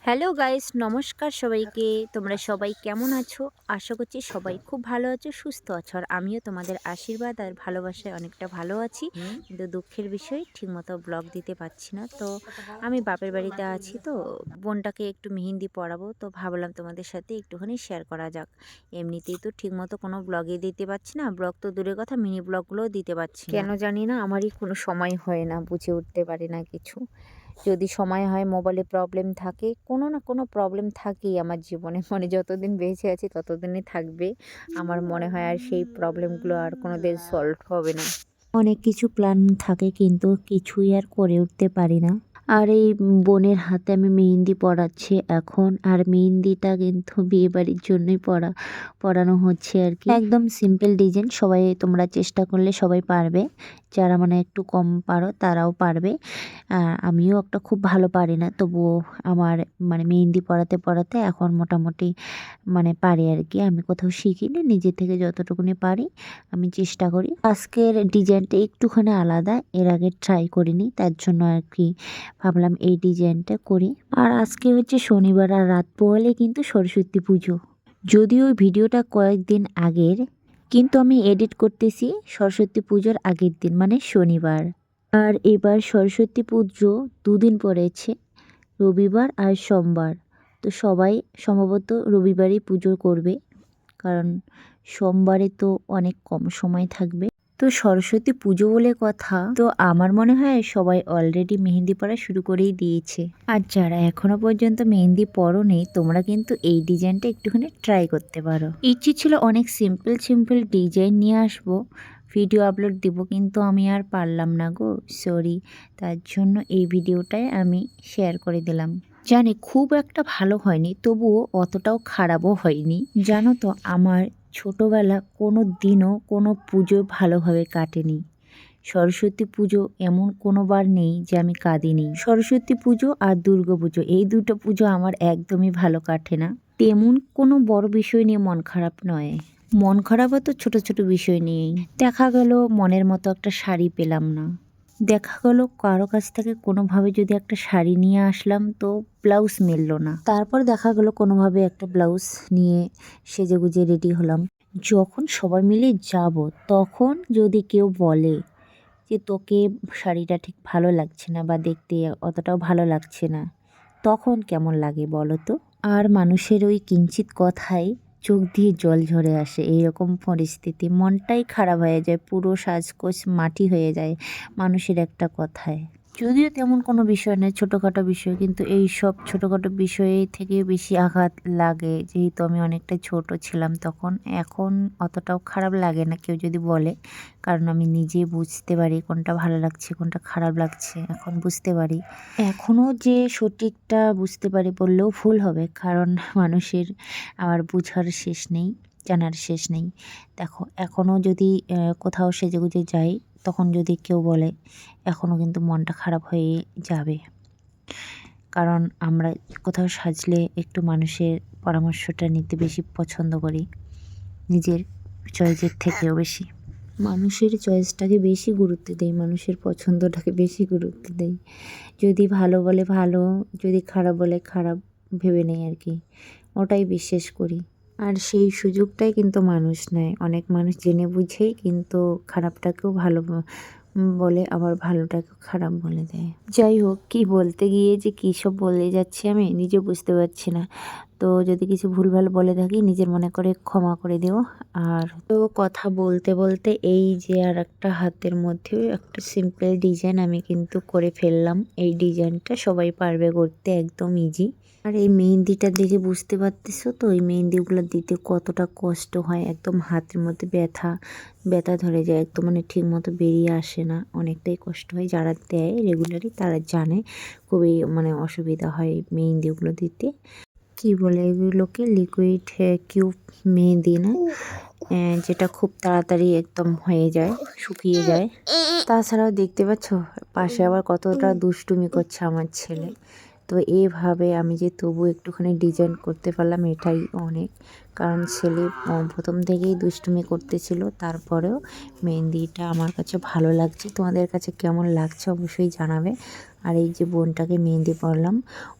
Hello guys, নমস্কার সবাইকে। তোমরা সবাই কেমন আছো? আশা করছি সবাই খুব ভালো আছো, সুস্থ আছো। আর আমিও তোমাদের আশীর্বাদ আর ভালোবাসায় অনেকটা ভালো আছি। কিন্তু দুঃখের বিষয় ঠিকমতো ব্লগ দিতে পারছি না। তো আমি বাপের বাড়িতে আছি, তো বোনটাকে একটু মেহেন্দি পরাবো, তো ভাবলাম তোমাদের সাথে একটুখানি শেয়ার করা যাক। এমনিতেই তো ঠিকমতো কোনো ব্লগে দিতে পারছি না, ব্লগ তো দূরের কথা, মিনি ব্লগগুলোও দিতে পারছি না। কেন জানি না, আমারই কোনো সময় হয় না, বুঝে উঠতে পারি না কিছু। যদি সময় হয়, মোবাইলে প্রবলেম থাকে, কোনো না কোনো প্রবলেম থাকেই আমার জীবনে, মানে যতদিন বেঁচে আছি ততদিনই থাকবে আমার মনে হয়। আর সেই প্রবলেমগুলো আর কোনো দিন সলভ হবে না। অনেক কিছু প্ল্যান থাকে কিন্তু কিছুই আর করে উঠতে পারি না। আর এই বোনের হাতে আমি মেহেন্দি পরাচ্ছি এখন। আর মেহেন্দিটা কিন্তু বিয়ে বাড়ির জন্যই পরানো হচ্ছে আর কি। একদম সিম্পল ডিজাইন, সবাই তোমরা চেষ্টা করলে সবাই পারবে। যারা মানে একটু কম পারো তারাও পারবে। আমিও একটা খুব ভালো পারি না, তবুও আমার মানে মেহেন্দি পরাতে পরাতে এখন মোটামুটি মানে পারি আর কি। আমি কোথাও শিখিনি, নিজে থেকে যতটুকুনি পারি আমি চেষ্টা করি। আজকের ডিজাইনটা একটুখানি আলাদা, এর আগে ট্রাই করিনি, তার জন্য আর কি ভাবলাম এই ডিজাইনটা করি। আর আজকে হচ্ছে শনিবার, আর রাত পোহালে কিন্তু সরস্বতী পুজো। যদিও ভিডিওটা কয়েকদিন আগের, কিন্তু আমি এডিট করতেছি সরস্বতী পুজোর আগের দিন মানে শনিবার। আর এবার সরস্বতী পুজো দুদিন পড়েছে, রবিবার আর সোমবার। তো সবাই সম্ভবত রবিবারই পুজো করবে, কারণ সোমবারে তো অনেক কম সময় থাকবে। তো সরস্বতী পুজো বলে কথা, তো আমার মনে হয় সবাই অলরেডি মেহেন্দি পরা শুরু করেই দিয়েছে। আর যারা এখনো পর্যন্ত মেহেন্দি পরোনি, তোমরা কিন্তু এই ডিজাইনটা একটুখানি ট্রাই করতে পারো। ইচ্ছে ছিল অনেক সিম্পল সিম্পল ডিজাইন নিয়ে আসবো, ভিডিও আপলোড দিব, কিন্তু আমি আর পারলাম না গো, সরি। তার জন্য এই ভিডিওটাই আমি শেয়ার করে দিলাম। জানি খুব একটা ভালো হয়নি, তবুও অতটাও খারাপও হয়নি। জানো তো, আমার ছোটোবেলা কোনো দিনও কোনো পুজো ভালোভাবে কাটেনি। সরস্বতী পুজো এমন কোনো বার নেই যে আমি কাঁদিনি। সরস্বতী পুজো আর দুর্গা পুজো, এই দুটো পুজো আমার একদমই ভালো কাটে না। তেমন কোনো বড় বিষয় নিয়ে মন খারাপ নয়, মন খারাপও তো ছোট ছোট বিষয় নিয়েই। দেখা গেল মনের মতো একটা শাড়ি পেলাম না, দেখা গেল কারো কাছ থেকে কোনোভাবে যদি একটা শাড়ি নিয়ে আসলাম তো ব্লাউজ মিললো না, তারপর দেখা গেল কোনোভাবে একটা ব্লাউজ নিয়ে সেজেগুজে রেডি হলাম। যখন সবাই মিলে যাব, তখন যদি কেউ বলে যে তোকে শাড়িটা ঠিক ভালো লাগছে না বা দেখতে অতটাও ভালো লাগছে না, তখন কেমন লাগে বলো তো? আর মানুষের ওই কিঞ্চিত কথায় চোখ দিয়ে জল ঝরে আসে, এইরকম পরিস্থিতি মনটাই খারাপ হয়ে যায়, পুরো সাজগোজ মাটি হয়ে যায় মানুষের একটা কথায়। যদিও তেমন কোনো বিষয় নয়, ছোটোখাটো বিষয়, কিন্তু এই সব ছোটোখাটো বিষয়ে থেকে বেশি আঘাত লাগে, যেহেতু আমি অনেকটা ছোট ছিলাম তখন। এখন অতটাও খারাপ লাগে না কেউ যদি বলে, কারণ আমি নিজে বুঝতে পারি কোনটা ভালো লাগছে কোনটা খারাপ লাগছে, এখন বুঝতে পারি। এখনও যে সঠিকটা বুঝতে পারি বললেও ভুল হবে, কারণ মানুষের আমার বুঝার শেষ নেই, জানার শেষ নেই। দেখো, এখনও যদি কোথাও সেজেগুজে যাই, তখন যদি কেউ বলে, এখনও কিন্তু মনটা খারাপ হয়ে যাবে। কারণ আমরা কোথাও সাজলে একটু মানুষের পরামর্শটা নিতে বেশি পছন্দ করি, নিজের চয়েসের থেকেও বেশি। মানুষের চয়েসটাকে বেশি গুরুত্ব দেই, মানুষের পছন্দটাকে বেশি গুরুত্ব দেই। যদি ভালো বলে ভালো, যদি খারাপ বলে খারাপ ভেবে নেই আর কি, ওটাই বিশ্বাস করি। আর সেই সুযোগটাই কিন্তু মানুষ নেয়, অনেক মানুষ জেনে বুঝেই কিন্তু খারাপটাকেও ভালো বলে, আবার ভালোটাকেও খারাপ বলে দেয়। যাই হোক, কি বলতে গিয়ে যে কী সব বলে যাচ্ছি আমি নিজে বুঝতে পারছি না। তো যদি কিছু ভুলভাল বলে থাকি নিজের মনে করে ক্ষমা করে দিও। আর তো কথা বলতে বলতে এই যে আর একটা হাতের মধ্যে একটা সিম্পল ডিজাইন আমি কিন্তু করে ফেললাম। এই ডিজাইনটা সবাই পারবে করতে, একদম ইজি। আর এই মেহেন্দিটা দেখে বুঝতে পারতেছো তো, এই মেহেন্দিগুলো দিতে কতটা কষ্ট হয়, একদম হাতের মধ্যে ব্যথা ব্যথা ধরে যায়, একদম মানে ঠিক মতো বেরিয়ে আসে না, অনেকটাই কষ্ট হয়। যারা দেয় রেগুলারই তারা জানে খুবই মানে অসুবিধা হয় মেহেন্দিগুলো দিতে। কি বলে এগুলোকে, লিকুইড কিউব মেহেন্দি না, যেটা খুব তাড়াতাড়ি একদম হয়ে যায়, শুকিয়ে যায়। তাছাড়াও দেখতে পাচ্ছ পাশে আবার কতটা দুষ্টুমি করছে আমার ছেলে, তো এইভাবে আমি যে তবু একটুখানি ডিজাইন করতে পারলাম এটাই অনেক, কারণ ছেলে প্রথম থেকেই দুষ্টুমি করতেছিল, তারপরেও মেহেন্দিটা আমার কাছে ভালো লাগছে। তোমাদের কাছে কেমন লাগছে অবশ্যই জানাবে। আর এই যে বোনটাকে মেহেন্দি পরলাম,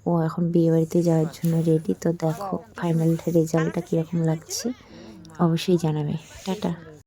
ও এখন বিয়েবাড়িতে যাওয়ার জন্য রেডি। তো দেখো ফাইনাল রেজাল্টটা কীরকম লাগছে অবশ্যই জানাবে। টাটা।